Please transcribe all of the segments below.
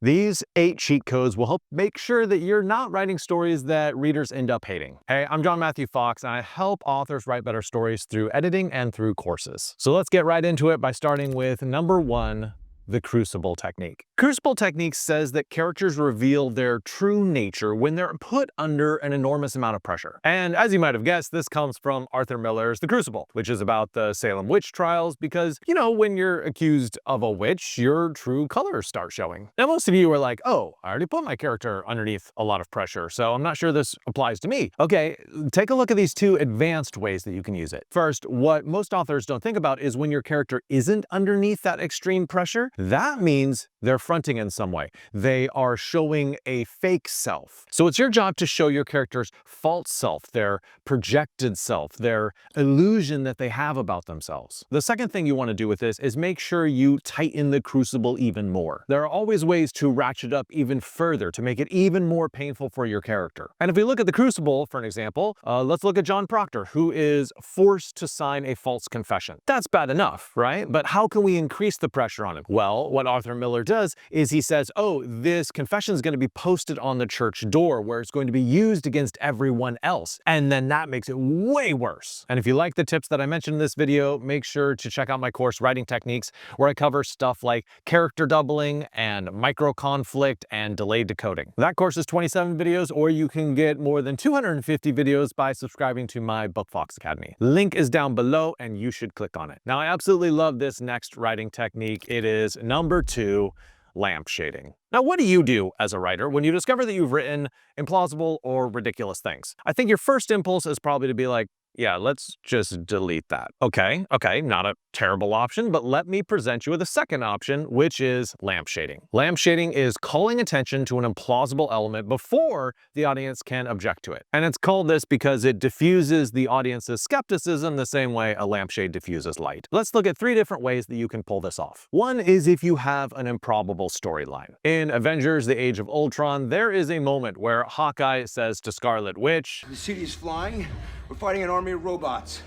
These 8 cheat codes will help make sure that you're not writing stories that readers end up hating. Hey, I'm John Matthew Fox, and I help authors write better stories through editing and through courses. So let's get right into it by starting with number 1, the Crucible Technique. Crucible Technique says that characters reveal their true nature when they're put under an enormous amount of pressure. And as you might have guessed, this comes from Arthur Miller's The Crucible, which is about the Salem witch trials because, you know, when you're accused of a witch, your true colors start showing. Now, most of you are like, oh, I already put my character underneath a lot of pressure, so I'm not sure this applies to me. Okay, take a look at these 2 advanced ways that you can use it. First, what most authors don't think about is when your character isn't underneath that extreme pressure, that means they're fronting in some way. They are showing a fake self. So it's your job to show your character's false self, their projected self, their illusion that they have about themselves. The second thing you want to do with this is make sure you tighten the crucible even more. There are always ways to ratchet up even further to make it even more painful for your character. And if we look at the crucible, for an example, let's look at John Proctor, who is forced to sign a false confession. That's bad enough, right? But how can we increase the pressure on him? Well, what Arthur Miller does is he says, oh, this confession is going to be posted on the church door where it's going to be used against everyone else. And then that makes it way worse. And if you like the tips that I mentioned in this video, make sure to check out my course, Writing Techniques, where I cover stuff like character doubling and micro-conflict and delayed decoding. That course is 27 videos, or you can get more than 250 videos by subscribing to my Bookfox Academy. Link is down below and you should click on it. Now, I absolutely love this next writing technique. It is number 2, lampshading. Now, what do you do as a writer when you discover that you've written implausible or ridiculous things? I think your first impulse is probably to be like, yeah, let's just delete that. Okay, not a terrible option, but let me present you with a second option, which is lampshading. Lampshading is calling attention to an implausible element before the audience can object to it. And it's called this because it diffuses the audience's skepticism the same way a lampshade diffuses light. Let's look at 3 different ways that you can pull this off. One is if you have an improbable storyline. In Avengers: The Age of Ultron, there is a moment where Hawkeye says to Scarlet Witch, "The city is flying. We're fighting an army of robots.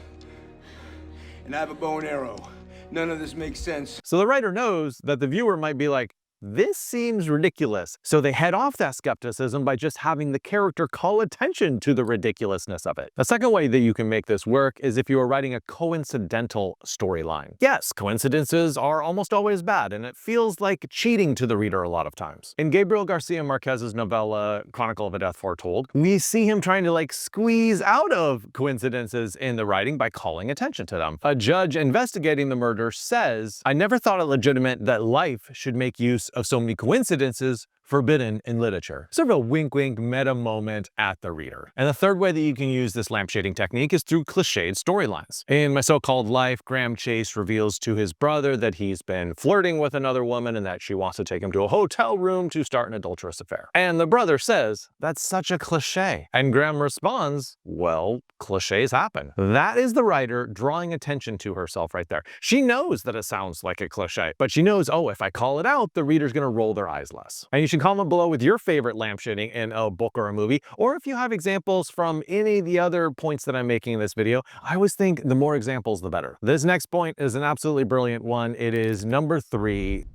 And I have a bow and arrow. None of this makes sense." So the writer knows that the viewer might be like, this seems ridiculous. So they head off that skepticism by just having the character call attention to the ridiculousness of it. The second way that you can make this work is if you are writing a coincidental storyline. Yes, coincidences are almost always bad, and it feels like cheating to the reader a lot of times. In Gabriel Garcia Marquez's novella, Chronicle of a Death Foretold, we see him trying to squeeze out of coincidences in the writing by calling attention to them. A judge investigating the murder says, "I never thought it legitimate that life should make use of so many coincidences forbidden in literature." Sort of a wink-wink meta moment at the reader. And the third way that you can use this lampshading technique is through cliched storylines. In My So-Called Life, Graham Chase reveals to his brother that he's been flirting with another woman and that she wants to take him to a hotel room to start an adulterous affair. And the brother says, "That's such a cliche." And Graham responds, "Well, cliches happen." That is the writer drawing attention to herself right there. She knows that it sounds like a cliche, but she knows, oh, if I call it out, the reader's going to roll their eyes less. And you should comment below with your favorite lampshading in a book or a movie, or if you have examples from any of the other points that I'm making in this video. I always think the more examples, the better. This next point is an absolutely brilliant one. It is number 3,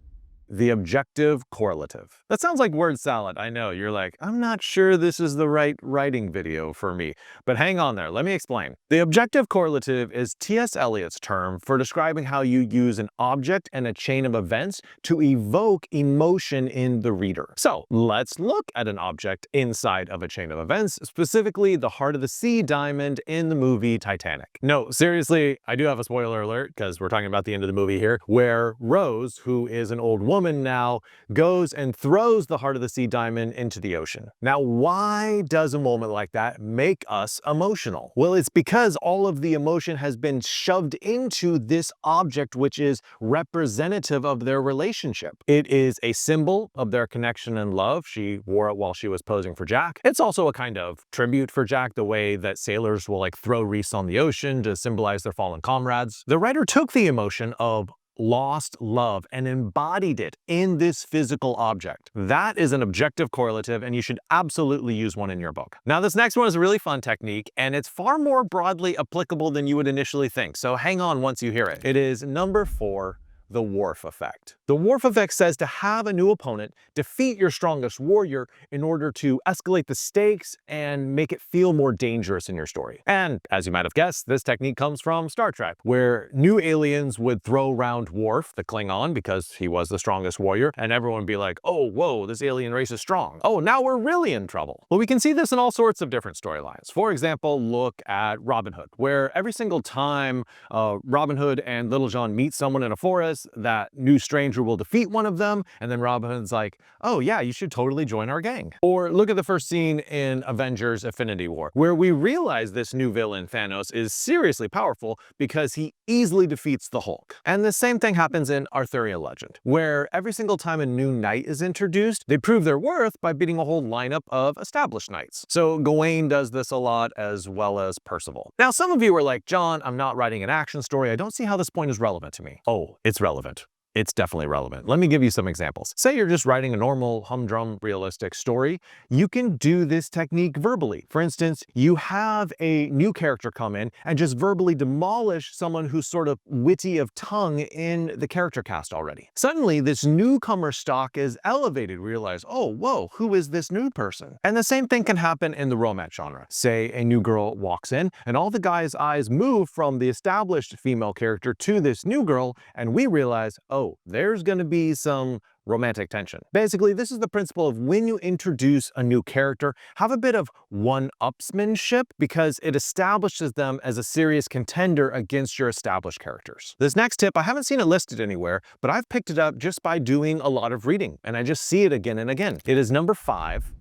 the Objective Correlative. That sounds like word salad. I know, you're like, I'm not sure this is the right writing video for me. But hang on there, let me explain. The Objective Correlative is T.S. Eliot's term for describing how you use an object and a chain of events to evoke emotion in the reader. So let's look at an object inside of a chain of events, specifically the heart of the sea diamond in the movie Titanic. No, seriously, I do have a spoiler alert because we're talking about the end of the movie here, where Rose, who is an old woman now, goes and throws the heart of the sea diamond into the ocean. Now, why does a moment like that make us emotional? Well, it's because all of the emotion has been shoved into this object, which is representative of their relationship. It is a symbol of their connection and love. She wore it while she was posing for Jack. It's also a kind of tribute for Jack, the way that sailors will throw wreaths on the ocean to symbolize their fallen comrades. The writer took the emotion of lost love and embodied it in this physical object. That is an objective correlative, and you should absolutely use one in your book. Now, this next one is a really fun technique, and it's far more broadly applicable than you would initially think, so hang on once you hear it. It is number 4, the Worf Effect. The Worf Effect says to have a new opponent defeat your strongest warrior in order to escalate the stakes and make it feel more dangerous in your story. And as you might have guessed, this technique comes from Star Trek, where new aliens would throw around Worf, the Klingon, because he was the strongest warrior, and everyone would be like, oh, whoa, this alien race is strong. Oh, now we're really in trouble. Well, we can see this in all sorts of different storylines. For example, look at Robin Hood, where every single time Robin Hood and Little John meet someone in a forest, that new stranger will defeat one of them, and then Robin Hood's like, oh yeah, you should totally join our gang. Or look at the first scene in Avengers Infinity War, where we realize this new villain, Thanos, is seriously powerful because he easily defeats the Hulk. And the same thing happens in Arthurian legend, where every single time a new knight is introduced, they prove their worth by beating a whole lineup of established knights. So Gawain does this a lot, as well as Percival. Now, some of you are like, John, I'm not writing an action story. I don't see how this point is relevant to me. Oh, it's relevant. It's definitely relevant. Let me give you some examples. Say you're just writing a normal, humdrum, realistic story. You can do this technique verbally. For instance, you have a new character come in and just verbally demolish someone who's sort of witty of tongue in the character cast already. Suddenly, this newcomer stock is elevated. We realize, oh, whoa, who is this new person? And the same thing can happen in the romance genre. Say a new girl walks in and all the guys' eyes move from the established female character to this new girl, and we realize, oh, there's going to be some romantic tension. Basically, this is the principle of when you introduce a new character, have a bit of one-upsmanship because it establishes them as a serious contender against your established characters. This next tip, I haven't seen it listed anywhere, but I've picked it up just by doing a lot of reading, and I just see it again and again. It is number 5.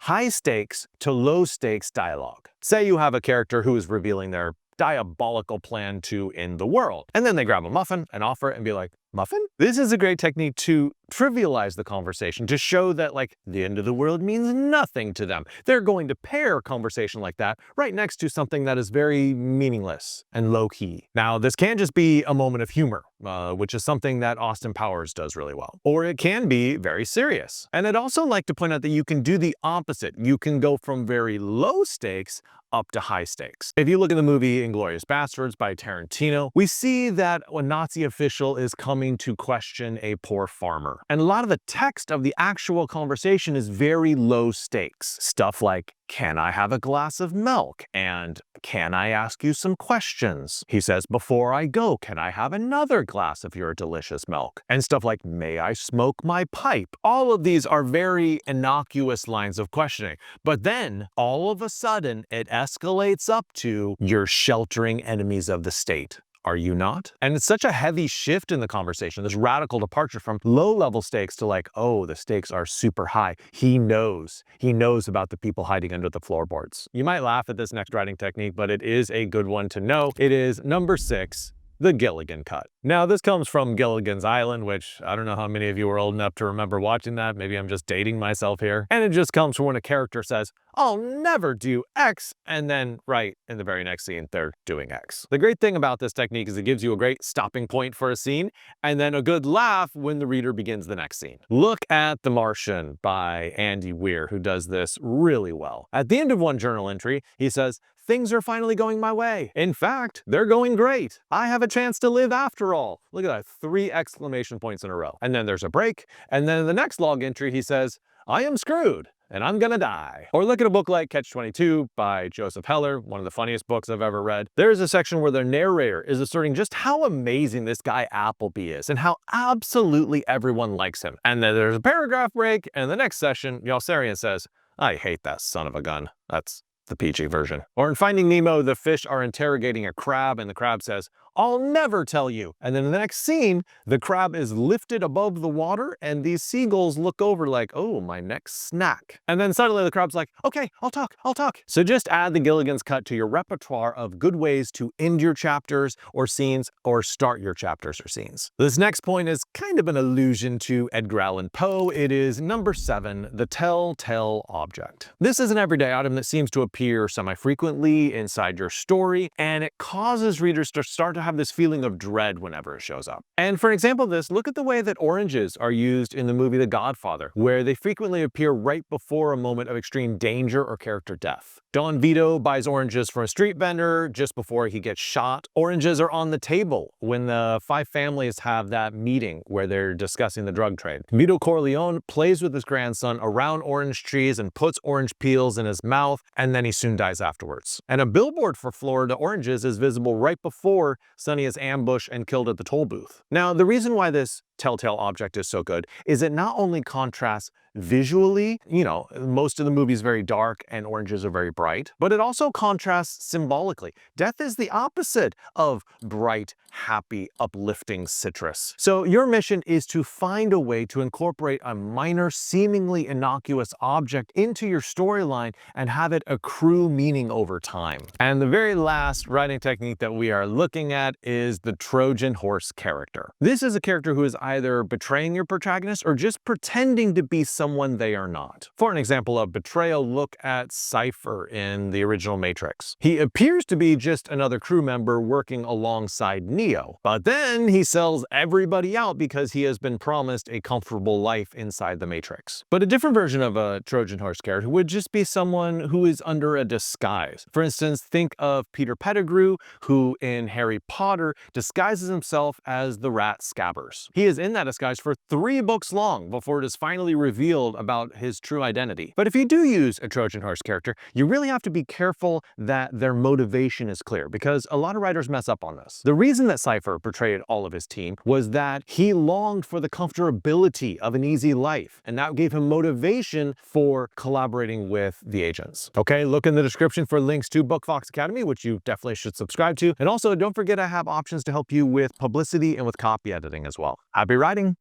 High stakes to low stakes dialogue. Say you have a character who is revealing their diabolical plan to end the world, and then they grab a muffin and offer it and be like, muffin? This is a great technique to trivialize the conversation, to show that like the end of the world means nothing to them. They're going to pair a conversation like that right next to something that is very meaningless and low-key. Now, this can just be a moment of humor, which is something that Austin Powers does really well. Or it can be very serious. And I'd also like to point out that you can do the opposite. You can go from very low stakes up to high stakes. If you look at the movie Inglourious Basterds by Tarantino, we see that a Nazi official is coming to question a poor farmer. And a lot of the text of the actual conversation is very low stakes. Stuff like, can I have a glass of milk? And can I ask you some questions? He says, before I go, can I have another glass of your delicious milk? And stuff like, may I smoke my pipe? All of these are very innocuous lines of questioning. But then, all of a sudden, it escalates up to, you're sheltering enemies of the state. Are you not? And it's such a heavy shift in the conversation, this radical departure from low-level stakes to like, oh, the stakes are super high. He knows about the people hiding under the floorboards. You might laugh at this next writing technique, but it is a good one to know. It is number 6. The Gilligan Cut. Now, this comes from Gilligan's Island, which I don't know how many of you are old enough to remember watching that. Maybe I'm just dating myself here. And it just comes from when a character says, I'll never do X, and then right in the very next scene, they're doing X. The great thing about this technique is it gives you a great stopping point for a scene, and then a good laugh when the reader begins the next scene. Look at The Martian by Andy Weir, who does this really well. At the end of one journal entry, he says, things are finally going my way. In fact, they're going great. I have a chance to live after all. Look at that, 3 exclamation points in a row. And then there's a break, and then in the next log entry, he says, I am screwed, and I'm gonna die. Or look at a book like Catch-22 by Joseph Heller, one of the funniest books I've ever read. There's a section where the narrator is asserting just how amazing this guy Appleby is and how absolutely everyone likes him. And then there's a paragraph break, and the next session, Yossarian says, I hate that son of a gun. That's the PG version. Or in Finding Nemo, the fish are interrogating a crab, and the crab says, I'll never tell you. And then in the next scene, the crab is lifted above the water, and these seagulls look over like, oh, my next snack. And then suddenly the crab's like, okay, I'll talk. So just add the Gilligan's Cut to your repertoire of good ways to end your chapters or scenes or start your chapters or scenes. This next point is kind of an allusion to Edgar Allan Poe. It is number 7, the telltale object. This is an everyday item that seems to appear semi-frequently inside your story, and it causes readers to start to have this feeling of dread whenever it shows up. And for an example of this, look at the way that oranges are used in the movie The Godfather, where they frequently appear right before a moment of extreme danger or character death. Don Vito buys oranges from a street vendor just before he gets shot. Oranges are on the table when the five families have that meeting where they're discussing the drug trade. Vito Corleone plays with his grandson around orange trees and puts orange peels in his mouth, and then he soon dies afterwards. And a billboard for Florida oranges is visible right before Sonny is ambushed and killed at the toll booth. Now, the reason why this telltale object is so good is it not only contrasts visually, most of the movie is very dark and oranges are very bright, but it also contrasts symbolically. Death is the opposite of bright, happy, uplifting citrus. So your mission is to find a way to incorporate a minor, seemingly innocuous object into your storyline and have it accrue meaning over time. And the very last writing technique that we are looking at is the Trojan horse character. This is a character who is either betraying your protagonist or just pretending to be someone they are not. For an example of betrayal, look at Cypher in the original Matrix. He appears to be just another crew member working alongside Neo, but then he sells everybody out because he has been promised a comfortable life inside the Matrix. But a different version of a Trojan horse character would just be someone who is under a disguise. For instance, think of Peter Pettigrew, who in Harry Potter disguises himself as the rat Scabbers. He is in that disguise for 3 books long before it is finally revealed about his true identity. But if you do use a Trojan horse character, you really have to be careful that their motivation is clear, because a lot of writers mess up on this. The reason that Cypher betrayed all of his team was that he longed for the comfortability of an easy life, and that gave him motivation for collaborating with the agents. Okay, look in the description for links to Bookfox Academy, which you definitely should subscribe to. And also, don't forget I have options to help you with publicity and with copy editing as well. Happy writing!